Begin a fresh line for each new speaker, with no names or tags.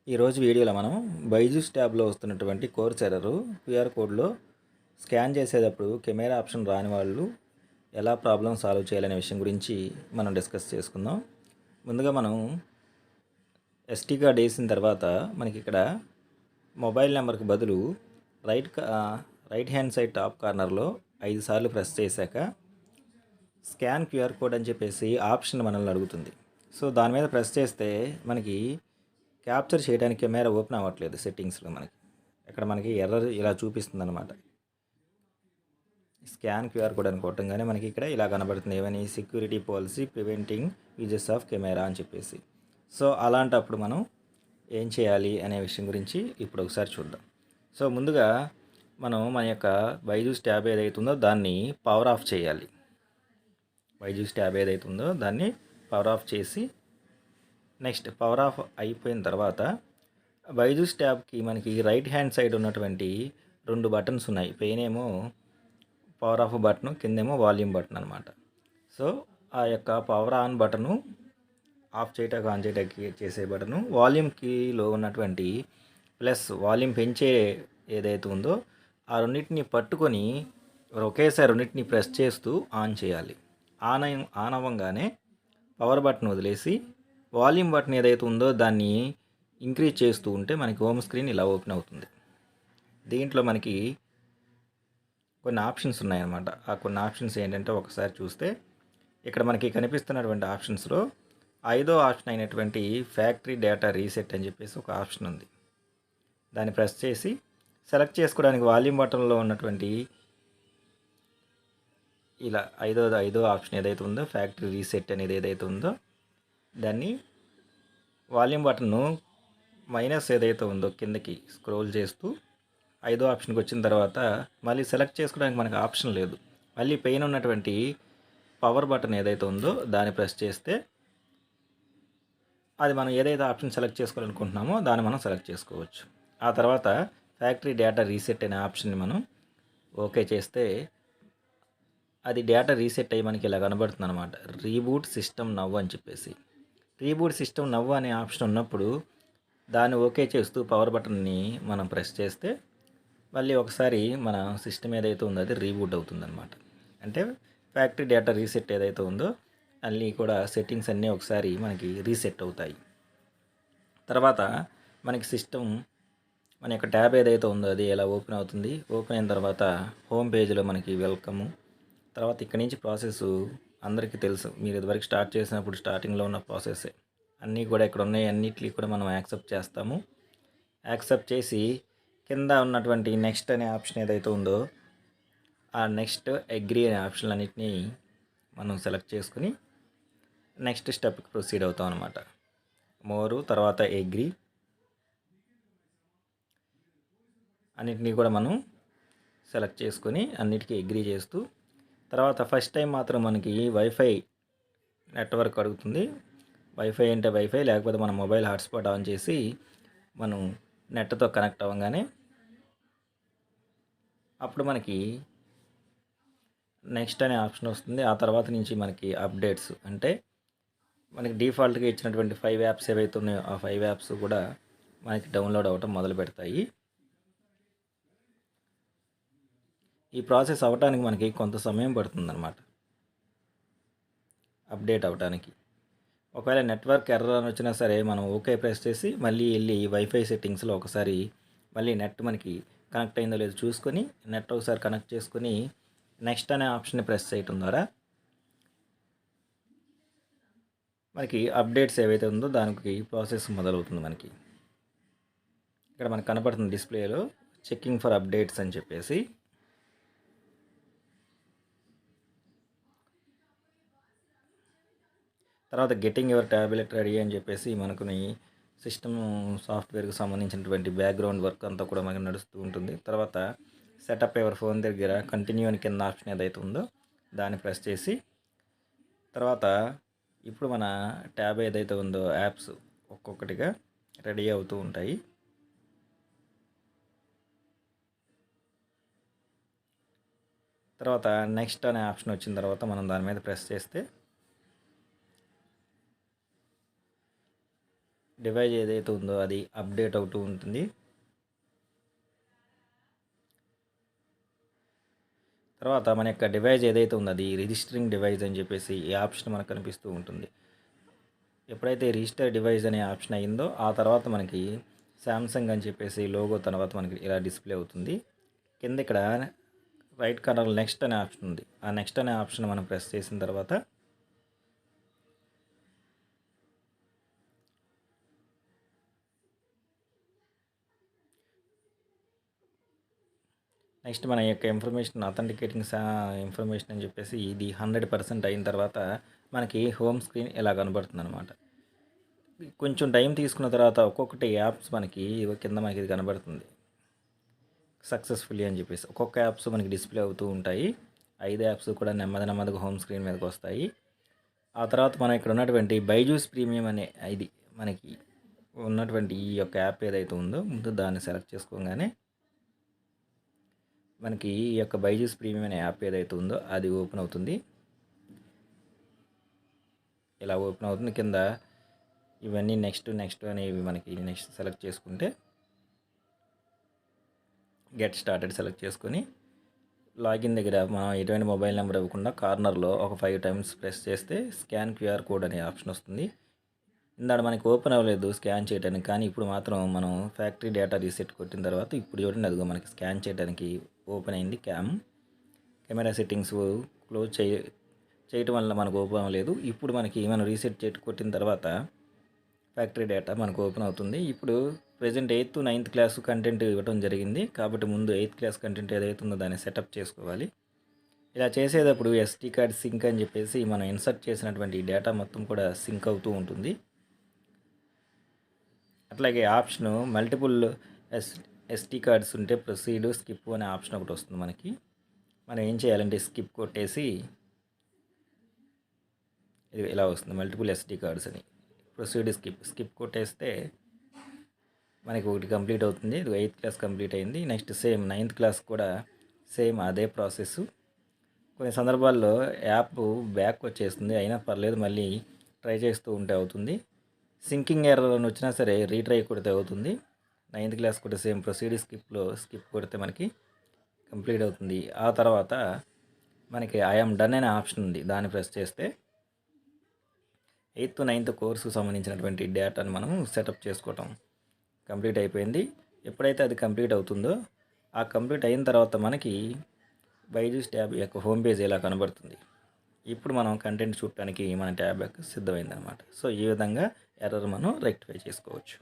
ఈరోజు వీడియోలో మనం బైజూస్ ట్యాబ్లో వస్తున్నటువంటి కోర్స్ ఎర్రర్ క్యూఆర్ కోడ్లో స్కాన్ చేసేటప్పుడు కెమెరా ఆప్షన్ రాని వాళ్ళు ఎలా ప్రాబ్లం సాల్వ్ చేయాలనే విషయం గురించి మనం డిస్కస్ చేసుకుందాం. ముందుగా మనం ఎస్టీ కార్డ్ వేసిన తర్వాత మనకి ఇక్కడ మొబైల్ నెంబర్కి బదులు రైట్ హ్యాండ్ సైడ్ టాప్ కార్నర్లో 5 సార్లు ప్రెస్ చేశాక స్కాన్ క్యూఆర్ కోడ్ అని చెప్పేసి ఆప్షన్ మనల్ని అడుగుతుంది. సో దాని మీద ప్రెస్ చేస్తే మనకి క్యాప్చర్ చేయడానికి కెమెరా ఓపెన్ అవ్వట్లేదు. సెట్టింగ్స్లో మనకి ఎర్రర్ ఇలా చూపిస్తుంది అనమాట. స్కాన్ క్యూఆర్ కోడ్ అని కొట్టంగానే మనకి ఇక్కడ ఇలా కనబడుతుంది, ఏమని security policy preventing uses of camera అని చెప్పేసి. సో అలాంటప్పుడు మనం ఏం చేయాలి అనే విషయం గురించి ఇప్పుడు ఒకసారి చూద్దాం. సో ముందుగా మనం మన యొక్క బైజూస్ ట్యాబ్ ఏదైతుందో దాన్ని పవర్ ఆఫ్ చేయాలి. బైజూస్ ట్యాబ్ ఏదైతుందో దాన్ని పవర్ ఆఫ్ చేసి నెక్స్ట్ పవర్ ఆఫ్ అయిపోయిన తర్వాత బైజూస్ ట్యాబ్కి మనకి రైట్ హ్యాండ్ సైడ్ ఉన్నటువంటి 2 బటన్స్ ఉన్నాయి. పైన ఏమో పవర్ ఆఫ్ బటన్, కిందేమో వాల్యూమ్ బటన్ అనమాట. సో ఆ యొక్క పవర్ ఆన్ బటను ఆఫ్ చేయటానికి ఆన్ చేయటానికి చేసే బటను, వాల్యూమ్ కీలో ఉన్నటువంటి ప్లస్ వాల్యూమ్ పెంచే ఏదైతే ఉందో ఆ రెండింటిని పట్టుకొని ఒకేసారి రెండింటిని ప్రెస్ చేస్తూ ఆన్ చేయాలి. ఆన్ అవ్వగానే పవర్ బటన్ వదిలేసి వాల్యూమ్ బటన్ ఏదైతే ఉందో దాన్ని ఇంక్రీజ్ చేస్తూ ఉంటే మనకి హోమ్ స్క్రీన్ ఇలా ఓపెన్ అవుతుంది. దీంట్లో మనకి కొన్ని ఆప్షన్స్ ఉన్నాయన్నమాట. ఆ కొన్ని ఆప్షన్స్ ఏంటంటే ఒకసారి చూస్తే ఇక్కడ మనకి కనిపిస్తున్నటువంటి ఆప్షన్స్లో 5వ ఆప్షన్ అయినటువంటి ఫ్యాక్టరీ డేటా రీసెట్ అని చెప్పేసి ఒక ఆప్షన్ ఉంది. దాన్ని ప్రెస్ చేసి సెలెక్ట్ చేసుకోవడానికి వాల్యూమ్ బటన్లో ఉన్నటువంటి ఇలా ఐదో ఆప్షన్ ఏదైతే ఉందో ఫ్యాక్టరీ రీసెట్ అనేది ఏదైతే ఉందో దాన్ని వాల్యూమ్ బటన్ను మైనస్ ఏదైతే ఉందో కిందకి స్క్రోల్ చేస్తూ 5వ ఆప్షన్కి వచ్చిన తర్వాత మళ్ళీ సెలెక్ట్ చేసుకోవడానికి మనకు ఆప్షన్ లేదు. మళ్ళీ పైన ఉన్నటువంటి పవర్ బటన్ ఏదైతే ఉందో దాన్ని ప్రెస్ చేస్తే అది మనం ఏదైతే ఆప్షన్ సెలెక్ట్ చేసుకోవాలనుకుంటున్నామో దాన్ని మనం సెలెక్ట్ చేసుకోవచ్చు. ఆ తర్వాత ఫ్యాక్టరీ డేటా రీసెట్ అనే ఆప్షన్ని మనం ఓకే చేస్తే అది డేటా రీసెట్ అయ్యి మనకి ఇలా కనబడుతుంది అనమాట. రీబూట్ సిస్టమ్ నవ్ అని చెప్పేసి. రీబూట్ సిస్టమ్ నవ్ అనే ఆప్షన్ ఉన్నప్పుడు దాన్ని ఓకే చేస్తూ పవర్ బటన్ని మనం ప్రెస్ చేస్తే మళ్ళీ ఒకసారి మన సిస్టమ్ ఏదైతే ఉందో అది రీబూట్ అవుతుందన్నమాట. అంటే ఫ్యాక్టరీ డేటా రీసెట్ ఏదైతే ఉందో అన్నీ కూడా సెట్టింగ్స్ అన్నీ ఒకసారి మనకి రీసెట్ అవుతాయి. తర్వాత మనకి సిస్టమ్ మన యొక్క ట్యాబ్ ఏదైతే ఉందో అది ఎలా ఓపెన్ అవుతుంది. ఓపెన్ అయిన తర్వాత హోమ్ పేజ్లో మనకి వెల్కము, తర్వాత ఇక్కడి నుంచి ప్రాసెస్ అందరికీ తెలుసు. మీరు ఇదివరకు స్టార్ట్ చేసినప్పుడు స్టార్టింగ్లో ఉన్న ప్రాసెస్సే అన్నీ కూడా ఇక్కడ ఉన్నాయి. అన్నిటికీ కూడా మనం యాక్సెప్ట్ చేస్తాము. యాక్సెప్ట్ చేసి కింద ఉన్నటువంటి నెక్స్ట్ అనే ఆప్షన్ ఏదైతే ఉందో ఆ నెక్స్ట్ అగ్రీ అనే ఆప్షన్ అన్నిటినీ మనం సెలెక్ట్ చేసుకుని నెక్స్ట్ స్టెప్కి ప్రొసీడ్ అవుతాం అనమాట. మోరు, తర్వాత అగ్రీ అన్నిటినీ కూడా మనం సెలెక్ట్ చేసుకొని అన్నిటికీ అగ్రీ చేస్తూ తర్వాత ఫస్ట్ టైం మాత్రం మనకి వైఫై నెట్వర్క్ అడుగుతుంది. వైఫై అంటే వైఫై, లేకపోతే మన మొబైల్ హాట్స్పాట్ ఆన్ చేసి మనం నెట్తో కనెక్ట్ అవ్వగానే అప్పుడు మనకి నెక్స్ట్ అనే ఆప్షన్ వస్తుంది. ఆ తర్వాత నుంచి మనకి అప్డేట్స్ అంటే మనకి డిఫాల్ట్గా ఇచ్చినటువంటి 5 యాప్స్ ఏవైతే ఉన్నాయో ఆ 5 యాప్స్ కూడా మనకి డౌన్లోడ్ అవ్వటం మొదలు పెడతాయి. ఈ ప్రాసెస్ అవ్వటానికి మనకి కొంత సమయం పడుతుందన్నమాట, అప్డేట్ అవ్వటానికి. ఒకవేళ నెట్వర్క్ ఎర్రర్ అని వచ్చినా సరే మనం ఓకే ప్రెస్ చేసి మళ్ళీ వెళ్ళి వైఫై సెట్టింగ్స్లో ఒకసారి మళ్ళీ నెట్ మనకి కనెక్ట్ అయిందో లేదో చూసుకొని నెట్ ఒకసారి కనెక్ట్ చేసుకొని నెక్స్ట్ అనే ఆప్షన్ని ప్రెస్ చేయటం ద్వారా మనకి అప్డేట్స్ ఏవైతే ఉందో దానికి ప్రాసెస్ మొదలవుతుంది. మనకి ఇక్కడ మనకు కనపడుతుంది డిస్ప్లేలో చెక్కింగ్ ఫర్ అప్డేట్స్ అని చెప్పేసి. తర్వాత గెటింగ్ యువర్ ట్యాబ్లెట్ రెడీ అని చెప్పేసి మనకుని సిస్టమ్ సాఫ్ట్వేర్కి సంబంధించినటువంటి బ్యాక్గ్రౌండ్ వర్క్ అంతా కూడా మనకి నడుస్తూ ఉంటుంది. తర్వాత సెటప్ యువర్ ఫోన్ దగ్గర కంటిన్యూ అని కింద ఆప్షన్ ఏదైతే ఉందో దాన్ని ప్రెస్ చేసి తర్వాత ఇప్పుడు మన ట్యాబ్ ఏదైతే ఉందో యాప్స్ ఒక్కొక్కటిగా రెడీ అవుతూ ఉంటాయి. తర్వాత నెక్స్ట్ అనే ఆప్షన్ వచ్చిన తర్వాత మనం దాని మీద ప్రెస్ చేస్తే డివైజ్ ఏదైతే ఉందో అది అప్డేట్ అవుతూ ఉంటుంది. తర్వాత మన యొక్క డివైజ్ ఏదైతే ఉందో అది రిజిస్టరింగ్ డివైజ్ అని చెప్పేసి ఈ ఆప్షన్ మనకు కనిపిస్తూ ఉంటుంది. ఎప్పుడైతే రిజిస్టర్ డివైజ్ అనే ఆప్షన్ అయిందో ఆ తర్వాత మనకి శాంసంగ్ అని చెప్పేసి లోగో తర్వాత మనకి ఇలా డిస్ప్లే అవుతుంది. కింద ఇక్కడ రైట్ కార్నర్ నెక్స్ట్ అనే ఆప్షన్ ఉంది. ఆ నెక్స్ట్ అనే ఆప్షన్ మనం ప్రెస్ చేసిన తర్వాత నెక్స్ట్ మన యొక్క ఇన్ఫర్మేషన్ అథెంటికేటింగ్ ఇన్ఫర్మేషన్ అని చెప్పేసి ఇది 100% అయిన తర్వాత మనకి హోమ్ స్క్రీన్ ఇలా కనబడుతుంది అనమాట. కొంచెం టైం తీసుకున్న తర్వాత ఒక్కొక్కటి యాప్స్ మనకి కింద మనకి ఇది కనబడుతుంది సక్సెస్ఫుల్లీ అని చెప్పేసి. ఒక్కొక్క యాప్స్ మనకి డిస్ప్లే అవుతూ ఉంటాయి. 5 యాప్స్ కూడా నెమ్మదిగా హోమ్ స్క్రీన్ మీదకి వస్తాయి. ఆ తర్వాత మనం ఇక్కడ ఉన్నటువంటి బైజూస్ ప్రీమియం అనే ఇది మనకి ఉన్నటువంటి ఈ యొక్క యాప్ ఏదైతే ఉందో ముందు దాన్ని సెలెక్ట్ చేసుకోగానే మనకి ఈ యొక్క బైజూస్ ప్రీమియం అనే యాప్ ఏదైతే ఉందో అది ఓపెన్ అవుతుంది. ఇలా ఓపెన్ అవుతుంది. కింద ఇవన్నీ నెక్స్ట్ అనేవి మనకి నెక్స్ట్ సెలెక్ట్ చేసుకుంటే గెట్ స్టార్టెడ్ సెలెక్ట్ చేసుకొని లాగిన్ దగ్గర మనం ఎటువంటి మొబైల్ నెంబర్ ఇవ్వకుండా కార్నర్లో ఒక 5 టైమ్స్ ప్రెస్ చేస్తే స్కాన్ QR కోడ్ అనే ఆప్షన్ వస్తుంది. ఇందాక మనకి ఓపెన్ అవ్వలేదు స్కాన్ చేయడానికి, కానీ ఇప్పుడు మాత్రం మనం ఫ్యాక్టరీ డేటా రీసెట్ కొట్టిన తర్వాత ఇప్పుడు చూడండి అదిగో మనకి స్కాన్ చేయడానికి ఓపెన్ అయింది. కెమెరా సెట్టింగ్స్ క్లోజ్ చేయటం వల్ల మనకు ఓపెన్ అవ్వలేదు. ఇప్పుడు మనం రీసెట్ కొట్టిన తర్వాత ఫ్యాక్టరీ డేటా మనకు ఓపెన్ అవుతుంది. ఇప్పుడు present 8th 9th class content ఇవ్వడం జరిగింది కాబట్టి ముందు 8th క్లాస్ కంటెంట్ ఏదైతే ఉందో దాన్ని సెటప్ చేసుకోవాలి. ఇలా చేసేటప్పుడు SD కార్డ్ సింక్ అని చెప్పేసి మనం ఇన్సర్ట్ చేసినటువంటి డేటా మొత్తం కూడా సింక్ అవుతూ ఉంటుంది. అట్లాగే ఆప్షను మల్టిపుల్ SD కార్డ్స్ ఉంటే ప్రొసీడ్ స్కిప్ అనే ఆప్షన్ ఒకటి వస్తుంది మనకి. మనం ఏం చేయాలంటే స్కిప్ కొట్టేసి ఇది ఇలా వస్తుంది మల్టిపుల్ SD కార్డ్స్ అని. ప్రొసీడ్ స్కిప్ కొట్టేస్తే మనకి ఒకటి కంప్లీట్ అవుతుంది. ఇది 8th క్లాస్ కంప్లీట్ అయింది. నెక్స్ట్ సేమ్ 9th క్లాస్ కూడా సేమ్ అదే ప్రాసెస్. కొన్ని సందర్భాల్లో యాప్ బ్యాక్ వచ్చేస్తుంది, అయినా పర్లేదు మళ్ళీ ట్రై చేస్తూ ఉంటే అవుతుంది. సింకింగ్ ఎర్రర్ అని వచ్చినా సరే రీట్రై కొడితే అవుతుంది. 9th క్లాస్ కూడా సేమ్ ప్రొసీడ్ స్కిప్ కొడితే మనకి కంప్లీట్ అవుతుంది. ఆ తర్వాత మనకి ఐఎమ్ డన్ అనే ఆప్షన్ ఉంది, దాన్ని ప్రెస్ చేస్తే 8th 9th కోర్సుకు సంబంధించినటువంటి డేటాను మనం సెటప్ చేసుకోవటం కంప్లీట్ అయిపోయింది. ఎప్పుడైతే అది కంప్లీట్ అవుతుందో ఆ కంప్లీట్ అయిన తర్వాత మనకి బైజూస్ ట్యాబ్ యొక్క హోమ్ పేజ్ ఇలా కనబడుతుంది. ఇప్పుడు మనం కంటెంట్ చూడటానికి మన ట్యాబ్ యొక్క సిద్ధమైందనమాట. సో ఈ విధంగా ఎర్రర్ మనం రెక్టిఫై చేసుకోవచ్చు.